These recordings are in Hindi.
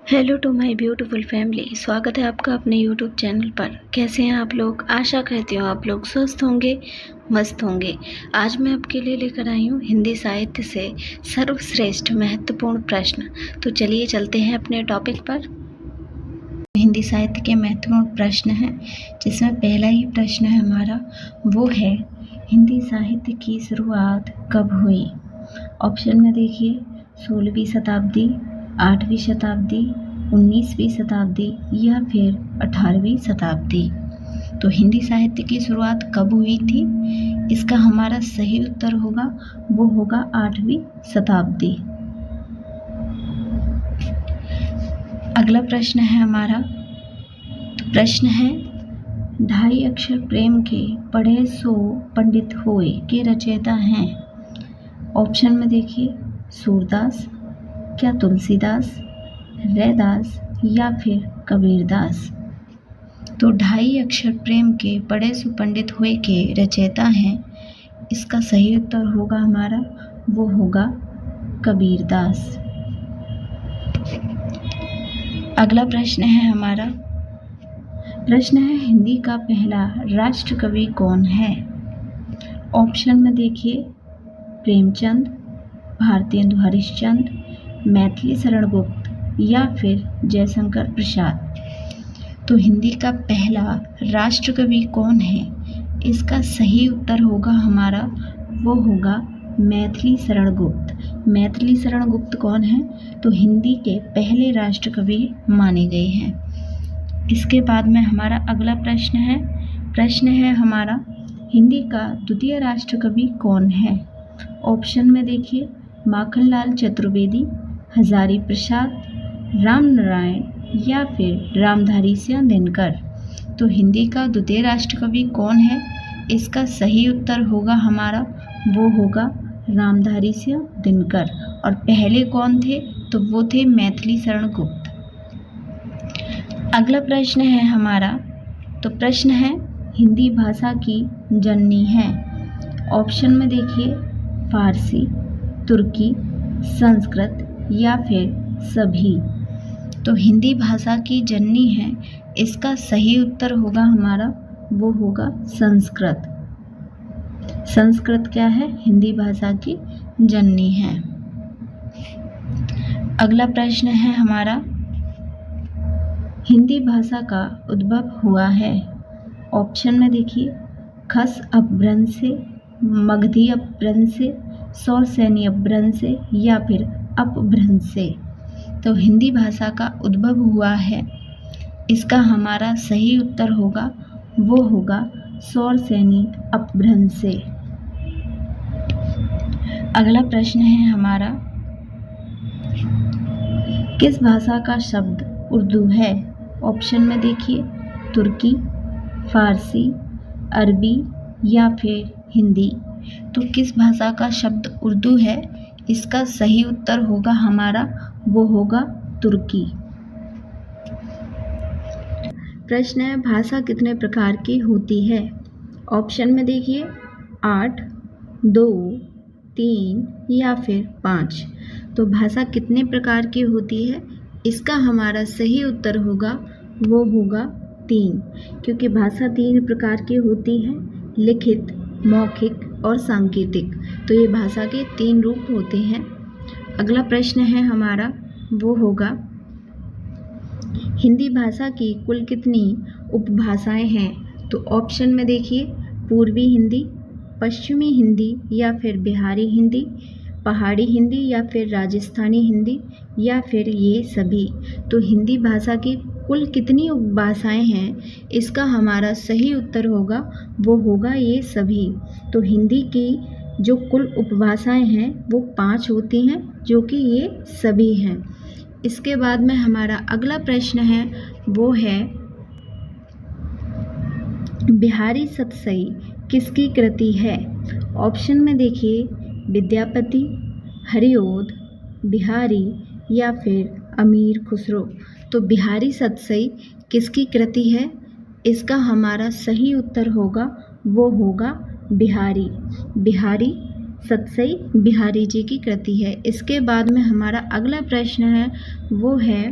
Hello to my beautiful family. स्वागत है आपका अपने यूट्यूब चैनल पर। कैसे हैं आप लोग? आशा करती हूँ आप लोग स्वस्थ होंगे, मस्त होंगे। आज मैं आपके लिए लेकर आई हूँ हिंदी साहित्य से सर्वश्रेष्ठ महत्वपूर्ण प्रश्न। तो चलिए चलते हैं अपने टॉपिक पर। हिंदी साहित्य के महत्वपूर्ण प्रश्न हैं, जिसमें पहला ही प्रश्न है हमारा, वो है हिंदी साहित्य की शुरुआत कब हुई? ऑप्शन में देखिए 16वीं शताब्दी, 8वीं शताब्दी, 19वीं शताब्दी या फिर 18वीं शताब्दी। तो हिंदी साहित्य की शुरुआत कब हुई थी? इसका हमारा सही उत्तर होगा, वो होगा 8वीं शताब्दी। अगला प्रश्न है हमारा, तो प्रश्न है, ढाई अक्षर प्रेम के पढ़े सो पंडित होए के रचयिता हैं? ऑप्शन में देखिए सूरदास, क्या तुलसीदास, रैदास या फिर कबीरदास। तो ढाई अक्षर प्रेम के पढ़े सो पंडित हुए के रचयिता हैं, इसका सही उत्तर होगा हमारा, वो होगा कबीरदास। अगला प्रश्न है हमारा, प्रश्न है, हिंदी का पहला राष्ट्र कवि कौन है? ऑप्शन में देखिए प्रेमचंद, भारतेंदु हरिश्चंद्र, मैथिली शरण गुप्त या फिर जयशंकर प्रसाद। तो हिंदी का पहला राष्ट्र कवि कौन है? इसका सही उत्तर होगा हमारा, वो होगा मैथिली शरण गुप्त। मैथिली शरण गुप्त कौन है? तो हिंदी के पहले राष्ट्र कवि माने गए हैं। इसके बाद में हमारा अगला प्रश्न है हमारा, हिंदी का द्वितीय राष्ट्र कवि कौन है? ऑप्शन में देखिए माखनलाल चतुर्वेदी, हजारी प्रसाद, राम नारायण या फिर रामधारी सिंह दिनकर। तो हिंदी का द्वितीय राष्ट्र कवि कौन है? इसका सही उत्तर होगा हमारा, वो होगा रामधारी सिंह दिनकर। और पहले कौन थे? तो वो थे मैथिली शरण गुप्त। अगला प्रश्न है हमारा, तो प्रश्न है, हिंदी भाषा की जननी है? ऑप्शन में देखिए फारसी, तुर्की, संस्कृत या फिर सभी। तो हिंदी भाषा की जननी है, इसका सही उत्तर होगा हमारा, वो होगा संस्कृत। संस्कृत क्या है? हिंदी भाषा की जननी है। अगला प्रश्न है हमारा, हिंदी भाषा का उद्भव हुआ है? ऑप्शन में देखिए खस अपभ्रंश से, मगधी अपभ्रंश से, सौरसैनी अपभ्रंश से या फिर अपभ्रंश से। तो हिंदी भाषा का उद्भव हुआ है, इसका हमारा सही उत्तर होगा, वो होगा सौरसैनी अपभ्रंश से। अगला प्रश्न है हमारा, किस भाषा का शब्द उर्दू है? ऑप्शन में देखिए तुर्की, फारसी, अरबी या फिर हिंदी। तो किस भाषा का शब्द उर्दू है? इसका सही उत्तर होगा हमारा, वो होगा तुर्की। प्रश्न है, भाषा कितने प्रकार की होती है? ऑप्शन में देखिए 8, 2, 3 या फिर 5। तो भाषा कितने प्रकार की होती है? इसका हमारा सही उत्तर होगा, वो होगा 3, क्योंकि भाषा 3 प्रकार की होती है, लिखित, मौखिक और सांकेतिक। तो ये भाषा के 3 रूप होते हैं। अगला प्रश्न है हमारा, वो होगा, हिंदी भाषा की कुल कितनी उपभाषाएं हैं? तो ऑप्शन में देखिए पूर्वी हिंदी, पश्चिमी हिंदी या फिर बिहारी हिंदी, पहाड़ी हिंदी या फिर राजस्थानी हिंदी या फिर ये सभी। तो हिंदी भाषा की कुल कितनी उपभाषाएं हैं? इसका हमारा सही उत्तर होगा, वो होगा ये सभी। तो हिंदी की जो कुल उपभाषाएं हैं वो 5 होती हैं, जो कि ये सभी हैं। इसके बाद में हमारा अगला प्रश्न है, वो है, बिहारी सतसई किसकी कृति है? ऑप्शन में देखिए विद्यापति, हरिओद, बिहारी या फिर अमीर खुसरो। तो बिहारी सतसई किसकी कृति है? इसका हमारा सही उत्तर होगा, वो होगा बिहारी सतसई बिहारी जी की कृति है। इसके बाद में हमारा अगला प्रश्न है, वो है,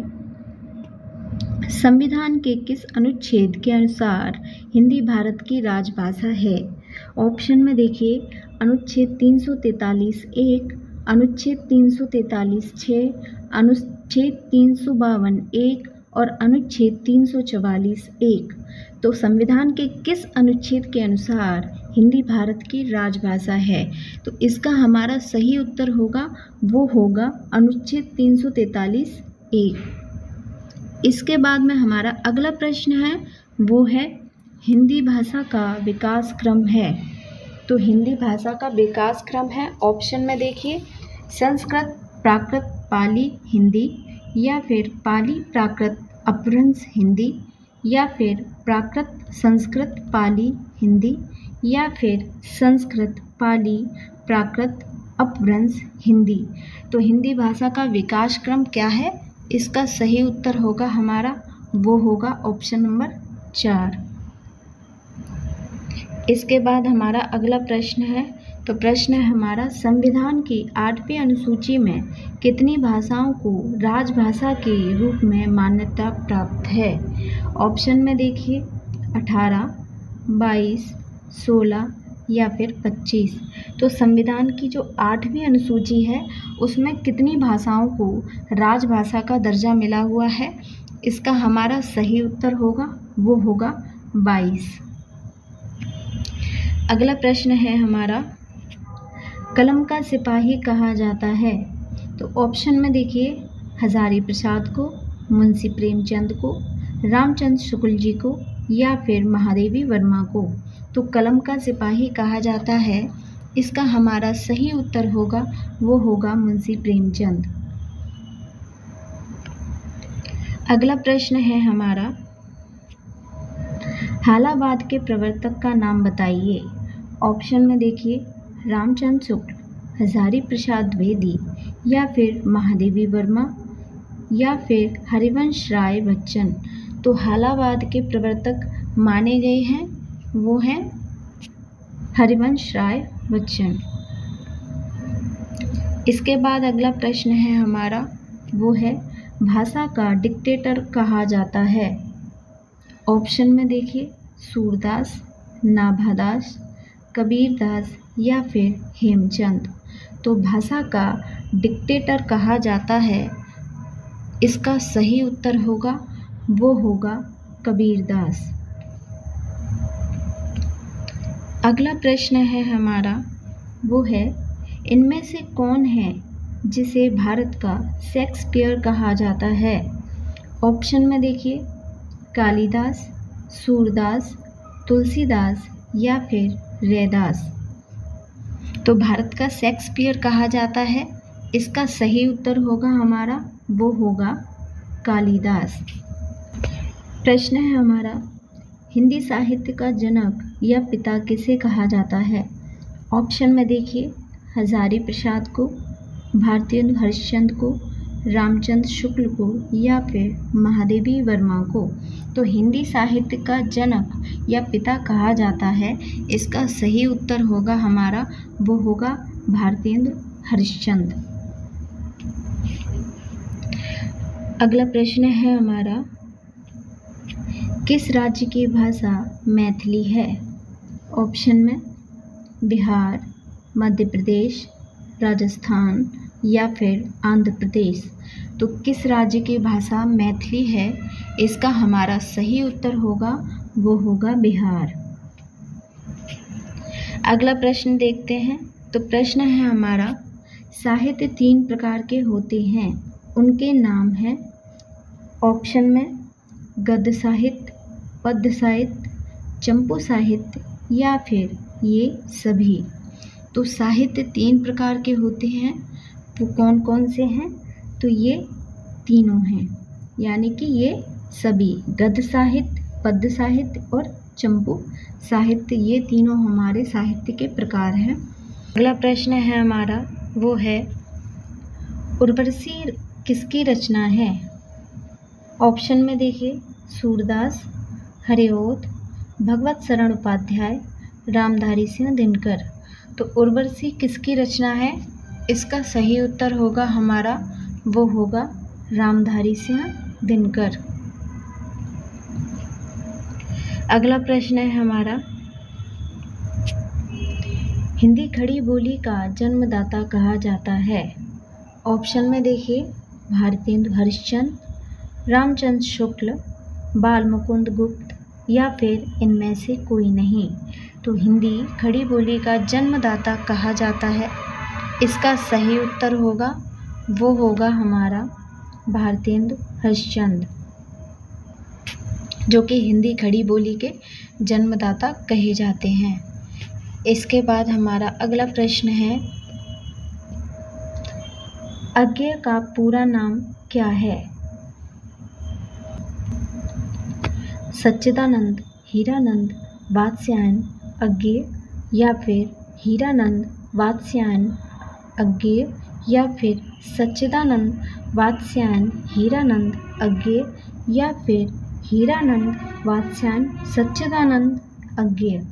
संविधान के किस अनुच्छेद के अनुसार हिंदी भारत की राजभाषा है? ऑप्शन में देखिए, अनुच्छेद 343(1), अनुच्छेद 343(6), अनुच्छेद 352(1) और अनुच्छेद 344(1). तो संविधान के किस अनुच्छेद के अनुसार हिंदी भारत की राजभाषा है? तो इसका हमारा सही उत्तर होगा, वो होगा अनुच्छेद 343(1). इसके बाद में हमारा अगला प्रश्न है, वो है हिंदी भाषा का विकास क्रम है। तो हिंदी भाषा का विकास क्रम है, ऑप्शन में देखिए, संस्कृत प्राकृत पाली हिंदी, या फिर पाली प्राकृत अपभ्रंश हिंदी, या फिर प्राकृत संस्कृत पाली हिंदी, या फिर संस्कृत पाली प्राकृत अपभ्रंश हिंदी। तो हिंदी भाषा का विकास क्रम क्या है? इसका सही उत्तर होगा हमारा, वो होगा ऑप्शन नंबर 4। इसके बाद हमारा अगला प्रश्न है, तो प्रश्न है हमारा, संविधान की 8वीं अनुसूची में कितनी भाषाओं को राजभाषा के रूप में मान्यता प्राप्त है? ऑप्शन में देखिए, 18, 22, 16 या फिर 25। तो संविधान की जो 8वीं अनुसूची है उसमें कितनी भाषाओं को राजभाषा का दर्जा मिला हुआ है? इसका हमारा सही उत्तर होगा, वो होगा 22। अगला प्रश्न है हमारा, कलम का सिपाही कहा जाता है? तो ऑप्शन में देखिए, हजारी प्रसाद को, मुंशी प्रेमचंद को, रामचंद्र शुक्ल जी को, या फिर महादेवी वर्मा को। तो कलम का सिपाही कहा जाता है, इसका हमारा सही उत्तर होगा, वो होगा मुंशी प्रेमचंद। अगला प्रश्न है हमारा, हालाबाद के प्रवर्तक का नाम बताइए। ऑप्शन में देखिए, रामचंद्र शुक्ल, हजारी प्रसाद द्विवेदी, या फिर महादेवी वर्मा, या फिर हरिवंश राय बच्चन। तो हालाबाद के प्रवर्तक माने गए हैं, वो हैं हरिवंश राय बच्चन। इसके बाद अगला प्रश्न है हमारा, वो है भाषा का डिक्टेटर कहा जाता है? ऑप्शन में देखिए, सूरदास, नाभादास, कबीरदास, या फिर हेमचंद। तो भाषा का डिक्टेटर कहा जाता है, इसका सही उत्तर होगा, वो होगा कबीरदास। अगला प्रश्न है हमारा, वो है इनमें से कौन है जिसे भारत का शेक्सपियर कहा जाता है? ऑप्शन में देखिए, कालिदास, सूरदास, तुलसीदास, या फिर रैदास। तो भारत का शेक्सपियर कहा जाता है, इसका सही उत्तर होगा हमारा, वो होगा कालिदास। प्रश्न है हमारा, हिंदी साहित्य का जनक या पिता किसे कहा जाता है? ऑप्शन में देखिए, हजारी प्रसाद को, भारतेंदु हरिश्चंद्र को, रामचंद्र शुक्ल को, या फिर महादेवी वर्मा को। तो हिंदी साहित्य का जनक या पिता कहा जाता है, इसका सही उत्तर होगा हमारा, वो होगा भारतेंदु हरिश्चंद्र। अगला प्रश्न है हमारा, किस राज्य की भाषा मैथिली है? ऑप्शन में बिहार, मध्य प्रदेश, राजस्थान, या फिर आंध्र प्रदेश। तो किस राज्य की भाषा मैथिली है? इसका हमारा सही उत्तर होगा, वो होगा बिहार। अगला प्रश्न देखते हैं, तो प्रश्न है हमारा, साहित्य 3 प्रकार के होते हैं, उनके नाम हैं। ऑप्शन में गद्य साहित्य, पद्य साहित्य, चंपू साहित्य, या फिर ये सभी। तो साहित्य 3 प्रकार के होते हैं, वो कौन कौन से हैं? तो ये तीनों हैं, यानी कि ये सभी, गद्य साहित्य, पद्य साहित्य और चंपू साहित्य, ये तीनों हमारे साहित्य के प्रकार हैं। अगला प्रश्न है हमारा, वो है उर्वशी किसकी रचना है? ऑप्शन में देखिए, सूरदास, हरिऔध, भगवत शरण उपाध्याय, रामधारी सिंह दिनकर। तो उर्वशी किसकी रचना है? इसका सही उत्तर होगा हमारा, वो होगा रामधारी सिंह दिनकर। अगला प्रश्न है हमारा, हिंदी खड़ी बोली का जन्मदाता कहा जाता है। ऑप्शन में देखिए, भारतेंदु हरिश्चंद्र, रामचंद्र शुक्ल, बाल मुकुंद गुप्त या फिर इनमें से कोई नहीं। तो हिंदी खड़ी बोली का जन्मदाता कहा जाता है, इसका सही उत्तर होगा, वो होगा हमारा भारतेंदु हरिश्चंद्र, जो कि हिंदी खड़ी बोली के जन्मदाता कहे जाते हैं। इसके बाद हमारा अगला प्रश्न है, अज्ञेय का पूरा नाम क्या है? सच्चिदानंद, हीरानंद, वात्स्यायन, अज्ञेय या फिर हीरानंद, वात्स्यायन, अज्ञेय या फिर सच्चिदानंद, वात्स्यायन, हीरानंद, अज्ञेय या फिर हीरानंद, वात्स्यायन, सच्चिदानंद, अज्ञेय।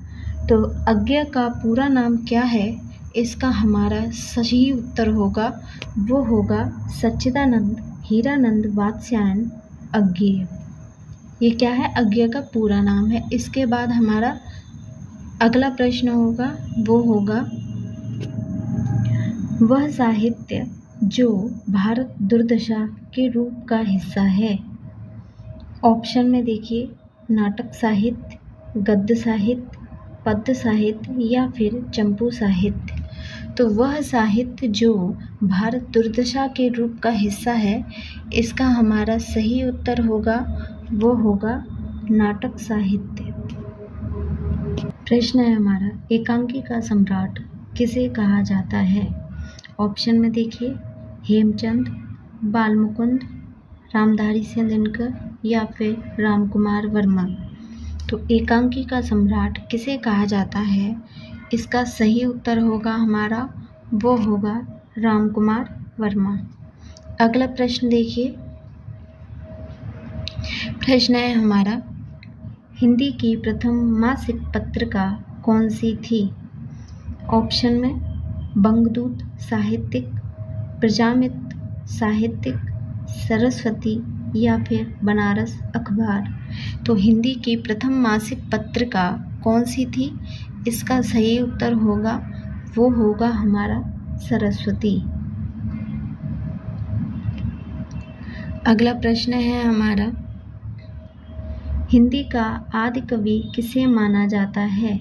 तो अज्ञेय का पूरा नाम क्या है? इसका हमारा सही उत्तर होगा, वो होगा सच्चिदानंद, हीरानंद, वात्स्यायन, अज्ञेय। ये क्या है? अज्ञेय का पूरा नाम है। इसके बाद हमारा अगला प्रश्न होगा, वो होगा, वह साहित्य जो भारत दुर्दशा के रूप का हिस्सा है। ऑप्शन में देखिए, नाटक साहित्य, गद्य साहित्य, पद्य साहित्य या फिर चंपू साहित्य। तो वह साहित्य जो भारत दुर्दशा के रूप का हिस्सा है, इसका हमारा सही उत्तर होगा, वो होगा नाटक साहित्य। प्रश्न है हमारा, एकांकी का सम्राट किसे कहा जाता है? ऑप्शन में देखिए, हेमचंद, बालमुकुंद, रामधारी सिंह दिनकर या फिर रामकुमार वर्मा। तो एकांकी का सम्राट किसे कहा जाता है? इसका सही उत्तर होगा हमारा, वो होगा रामकुमार वर्मा। अगला प्रश्न देखिए, प्रश्न है हमारा, हिंदी की प्रथम मासिक पत्रिका कौन सी थी? ऑप्शन में बंगदूत साहित्यिक, प्रजामित्र साहित्यिक, सरस्वती या फिर बनारस अखबार। तो हिंदी की प्रथम मासिक पत्रिका कौन सी थी? इसका सही उत्तर होगा, वो होगा हमारा सरस्वती। अगला प्रश्न है हमारा, हिंदी का आदि कवि किसे माना जाता है?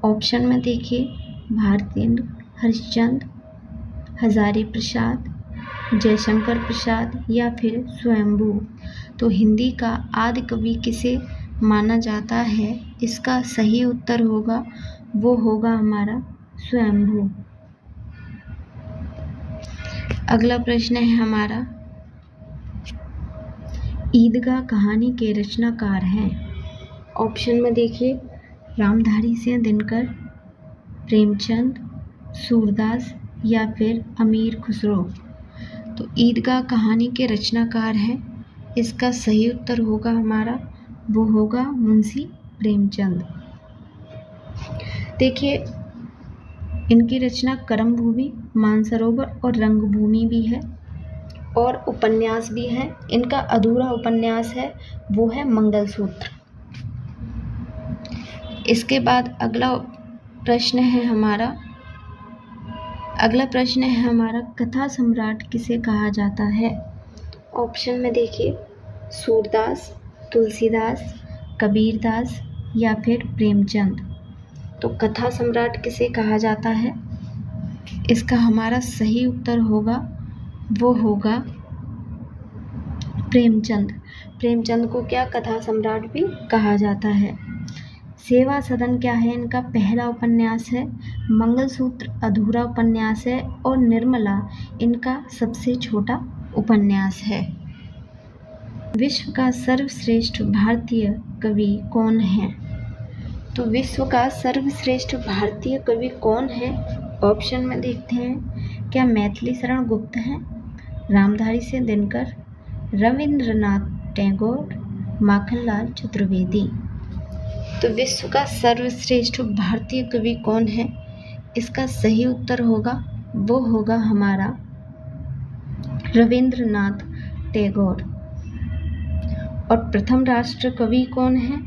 ऑप्शन में देखिए, भारतेंदु हरिश्चंद्र, हजारी प्रसाद, जयशंकर प्रसाद या फिर स्वयंभू। तो हिंदी का आदि कवि किसे माना जाता है? इसका सही उत्तर होगा, वो होगा हमारा स्वयंभू। अगला प्रश्न है हमारा, ईदगाह कहानी के रचनाकार हैं। ऑप्शन में देखिए, रामधारी सिंह दिनकर, प्रेमचंद, सूरदास या फिर अमीर खुसरो। तो ईदगाह कहानी के रचनाकार हैं, इसका सही उत्तर होगा हमारा, वो होगा मुंशी प्रेमचंद। देखिए, इनकी रचना कर्मभूमि, मानसरोवर और रंगभूमि भी है और उपन्यास भी है। इनका अधूरा उपन्यास है, वो है मंगलसूत्र। इसके बाद अगला प्रश्न है हमारा, कथा सम्राट किसे कहा जाता है? ऑप्शन में देखिए, सूरदास, तुलसीदास, कबीरदास या फिर प्रेमचंद। तो कथा सम्राट किसे कहा जाता है? इसका हमारा सही उत्तर होगा, वो होगा प्रेमचंद। प्रेमचंद को क्या कथा सम्राट भी कहा जाता है। सेवा सदन क्या है? इनका पहला उपन्यास है। मंगलसूत्र अधूरा उपन्यास है और निर्मला इनका सबसे छोटा उपन्यास है। विश्व का सर्वश्रेष्ठ भारतीय कवि कौन है? तो विश्व का सर्वश्रेष्ठ भारतीय कवि कौन है? ऑप्शन में देखते हैं, क्या मैथिली शरण गुप्त हैं, रामधारी सिंह दिनकर, रविंद्रनाथ टैगोर, माखनलाल चतुर्वेदी। तो विश्व का सर्वश्रेष्ठ भारतीय कवि कौन है? इसका सही उत्तर होगा, वो होगा हमारा रविंद्रनाथ टैगोर। और प्रथम राष्ट्र कवि कौन है?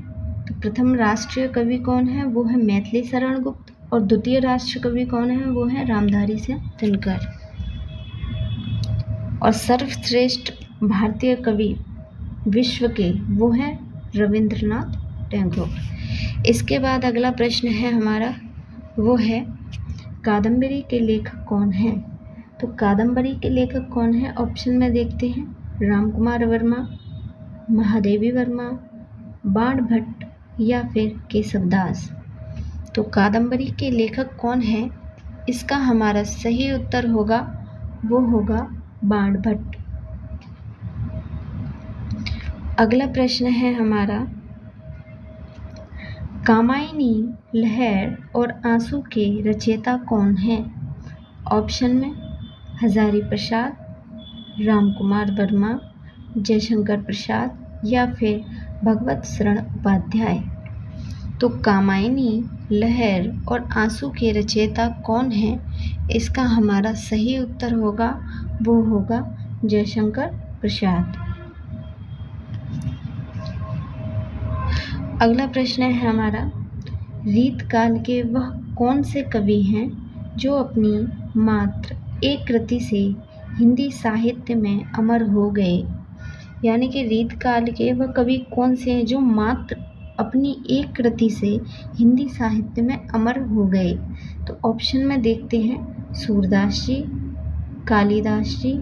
तो प्रथम राष्ट्रीय कवि कौन है, वो है मैथिली शरण गुप्त, और द्वितीय राष्ट्रीय कवि कौन है, वो है रामधारी सिंह दिनकर। और सर्वश्रेष्ठ भारतीय कवि विश्व के वो है रविंद्रनाथ टैगोर। इसके बाद अगला प्रश्न है हमारा, वो है कादम्बरी के लेखक कौन है। तो कादम्बरी के लेखक कौन है, ऑप्शन में देखते हैं, रामकुमार वर्मा, महादेवी वर्मा, बाण भट्ट या फिर केशवदास। तो कादम्बरी के लेखक कौन है, इसका हमारा सही उत्तर होगा, वो होगा बाण भट्ट। अगला प्रश्न है हमारा, कामायनी लहर और आंसू के रचयिता कौन है। ऑप्शन में हजारी प्रसाद, रामकुमार वर्मा, जयशंकर प्रसाद या फिर भगवत शरण उपाध्याय। तो कामायनी लहर और आंसू के रचयिता कौन है, इसका हमारा सही उत्तर होगा, वो होगा जयशंकर प्रसाद। अगला प्रश्न है हमारा, रीतकाल के वह कौन से कवि हैं जो अपनी मात्र एक कृति से हिंदी साहित्य में अमर हो गए। यानी कि रीतकाल के वह कवि कौन से हैं जो मात्र अपनी एक कृति से हिंदी साहित्य में अमर हो गए। तो ऑप्शन में देखते हैं, सूरदास जी, कालिदास जी,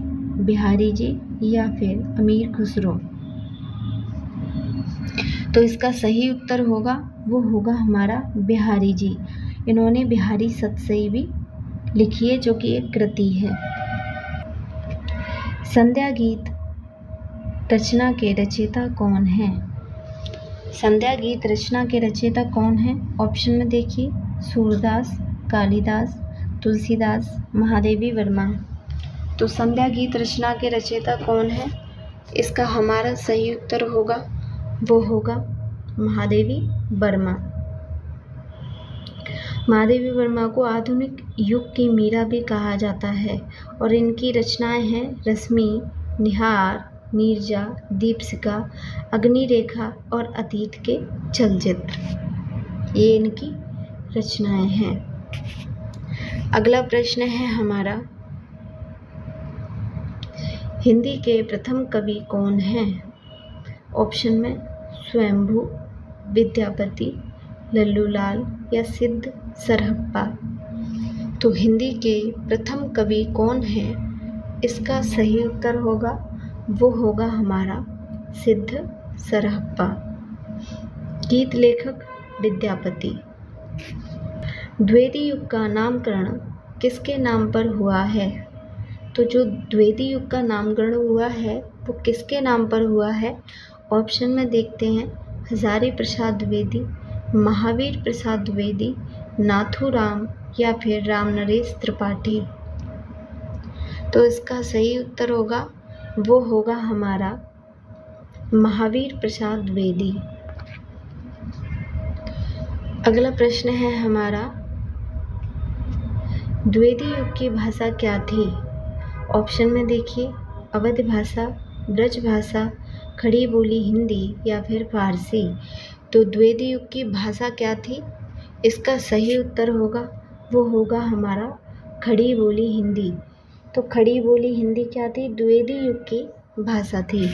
बिहारी जी या फिर अमीर खुसरो। तो इसका सही उत्तर होगा, वो होगा हमारा बिहारी जी। इन्होंने बिहारी सतसई भी लिखी है, जो कि एक कृति है। संध्या गीत रचना के रचयिता कौन है। संध्या गीत रचना के रचयिता कौन है, ऑप्शन में देखिए, सूरदास, कालिदास, तुलसीदास, महादेवी वर्मा। तो संध्या गीत रचना के रचयिता कौन है, इसका हमारा सही उत्तर होगा, वो होगा महादेवी वर्मा। महादेवी वर्मा को आधुनिक युग की मीरा भी कहा जाता है और इनकी रचनाएं हैं रश्मि, निहार, नीरजा, दीपशिखा, अग्निरेखा और अतीत के चलचित्र। ये इनकी रचनाएं हैं। अगला प्रश्न है हमारा, हिंदी के प्रथम कवि कौन हैं। ऑप्शन में स्वयंभू, विद्यापति, लल्लूलाल या सिद्ध सरहप्पा। तो हिंदी के प्रथम कवि कौन हैं, इसका सही उत्तर होगा, वो होगा हमारा सिद्ध सरहप्पा। गीत लेखक विद्यापति। द्विवेदी युग का नामकरण किसके नाम पर हुआ है। तो जो द्विवेदी युग का नामकरण हुआ है वो किसके नाम पर हुआ है। ऑप्शन में देखते हैं, हजारी प्रसाद द्विवेदी, महावीर प्रसाद द्विवेदी, नाथूराम या फिर राम नरेश त्रिपाठी। तो इसका सही उत्तर होगा, वो होगा हमारा महावीर प्रसाद द्विवेदी। अगला प्रश्न है हमारा, द्विवेदी युग की भाषा क्या थी। ऑप्शन में देखिए, अवध भाषा, ब्रज भाषा, खड़ी बोली हिंदी या फिर फारसी। तो द्विवेदी युग की भाषा क्या थी, इसका सही उत्तर होगा, वो होगा हमारा खड़ी बोली हिंदी। तो खड़ी बोली हिंदी क्या थी, द्विवेदी युग की भाषा थी।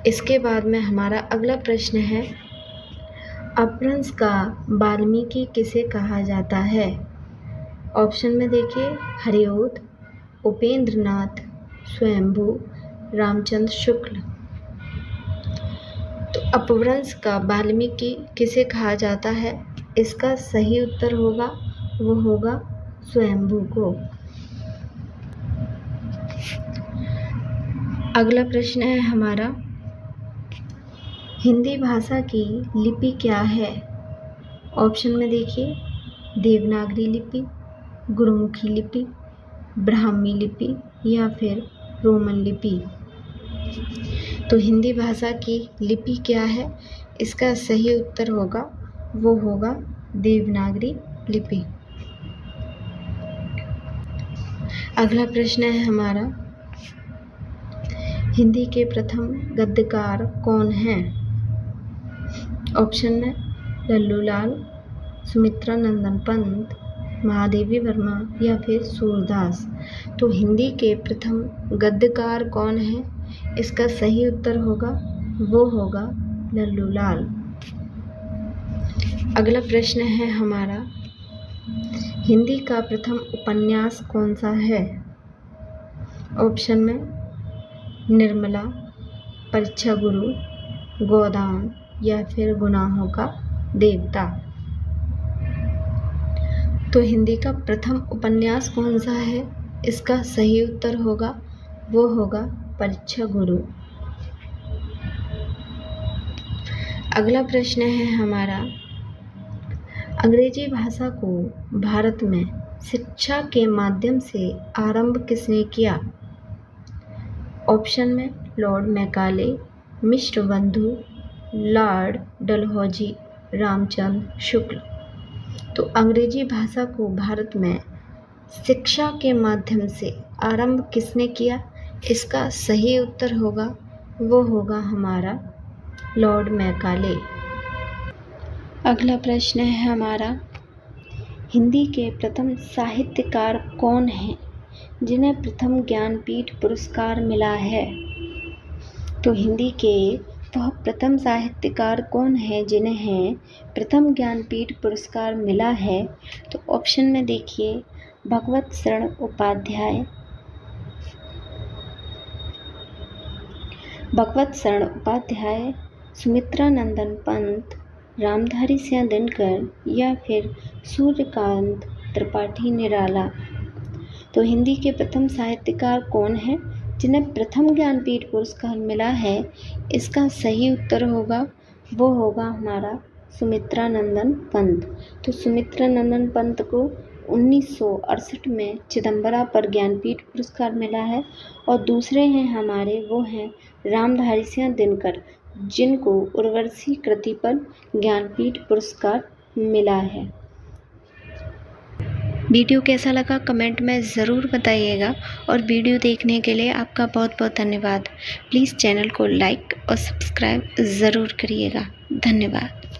इसके बाद में हमारा अगला प्रश्न है, अपभ्रंश का वाल्मीकि किसे कहा जाता है। ऑप्शन में देखिए, हरिओद, उपेंद्रनाथ, स्वयंभू, रामचंद्र शुक्ल। तो अपभ्रंश का वाल्मीकि किसे कहा जाता है, इसका सही उत्तर होगा, वो होगा स्वयंभू को। अगला प्रश्न है हमारा, हिंदी भाषा की लिपि क्या है। ऑप्शन में देखिए, देवनागरी लिपि, गुरुमुखी लिपि, ब्राह्मी लिपि या फिर रोमन लिपि। तो हिंदी भाषा की लिपि क्या है, इसका सही उत्तर होगा, वो होगा देवनागरी लिपि। अगला प्रश्न है हमारा, हिंदी के प्रथम गद्यकार कौन हैं। ऑप्शन में लल्लू लाल, सुमित्रा नंदन पंत, महादेवी वर्मा या फिर सूरदास। तो हिंदी के प्रथम गद्यकार कौन है? इसका सही उत्तर होगा, वो होगा लल्लू लाल। अगला प्रश्न है हमारा, हिंदी का प्रथम उपन्यास कौन सा है? ऑप्शन में निर्मला, परीक्षा गुरु, गोदान या फिर गुनाहों का देवता। तो हिंदी का प्रथम उपन्यास कौन सा है? इसका सही उत्तर होगा, वो होगा परीक्षा गुरु। अगला प्रश्न है हमारा, अंग्रेजी भाषा को भारत में शिक्षा के माध्यम से आरंभ किसने किया? ऑप्शन में लॉर्ड मैकाले, मिस्र बंधु, लॉर्ड डलहौजी, रामचंद्र शुक्ल। तो अंग्रेजी भाषा को भारत में शिक्षा के माध्यम से आरंभ किसने किया? इसका सही उत्तर होगा, वो होगा हमारा लॉर्ड मैकाले। अगला प्रश्न है हमारा, हिंदी के प्रथम साहित्यकार कौन हैं जिन्हें प्रथम ज्ञानपीठ पुरस्कार मिला है? तो हिंदी के वह प्रथम साहित्यकार कौन है जिन्हें प्रथम ज्ञानपीठ पुरस्कार मिला है? तो ऑप्शन में देखिए, भगवत शरण उपाध्याय, सुमित्रा नंदन पंत, रामधारी सिंह दिनकर या फिर सूर्यकांत त्रिपाठी निराला। तो हिंदी के प्रथम साहित्यकार कौन है जिन्हें प्रथम ज्ञानपीठ पुरस्कार मिला है? इसका सही उत्तर होगा, वो होगा हमारा सुमित्रा नंदन पंत। तो सुमित्रा नंदन पंत को 1968 में चिदम्बरा पर ज्ञानपीठ पुरस्कार मिला है। और दूसरे हैं हमारे, वो हैं रामधारी सिंह दिनकर, जिनको उर्वशी कृति पर ज्ञानपीठ पुरस्कार मिला है। वीडियो कैसा लगा कमेंट में ज़रूर बताइएगा और वीडियो देखने के लिए आपका बहुत बहुत धन्यवाद। प्लीज़ चैनल को लाइक और सब्सक्राइब ज़रूर करिएगा। धन्यवाद।